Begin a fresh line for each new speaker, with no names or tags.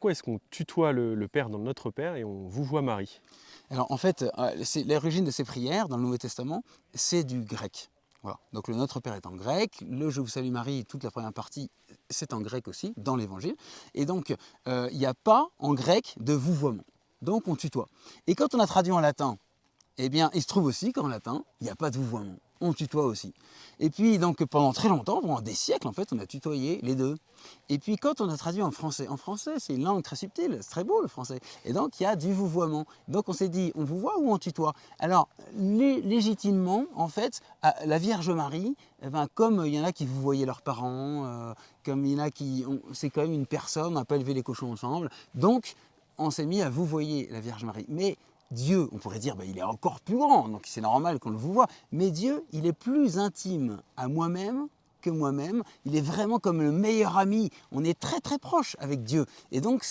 pourquoi est-ce qu'on tutoie le Père dans Notre Père et on vous voit Marie?
Alors en fait, l'origine de ces prières dans le Nouveau Testament, c'est du grec. Voilà. Donc le Notre Père est en grec, le Je vous salue Marie, toute la première partie, c'est en grec aussi, dans l'Évangile. Et donc, il n'y a pas en grec de vouvoiement. Donc on tutoie. Et quand on a traduit en latin, eh bien, il se trouve aussi qu'en latin, il n'y a pas de vouvoiement. On tutoie aussi. Et puis, donc, pendant très longtemps, pendant des siècles, en fait, on a tutoyé les deux. Et puis, quand on a traduit en français, c'est une langue très subtile, c'est très beau le français. Et donc, il y a du vouvoiement. Donc, on s'est dit, on vous voit ou on tutoie? Alors, légitimement, en fait, la Vierge Marie, eh ben, comme il y en a qui vous voyaient leurs parents, comme il y en a qui. C'est quand même une personne, on n'a pas élevé les cochons ensemble. Donc, on s'est mis à vous voyer la Vierge Marie. Mais Dieu, on pourrait dire, il est encore plus grand, donc c'est normal qu'on le vous voit. Mais Dieu, il est plus intime à moi-même que moi-même. Il est vraiment comme le meilleur ami. On est très très proche avec Dieu. Et donc,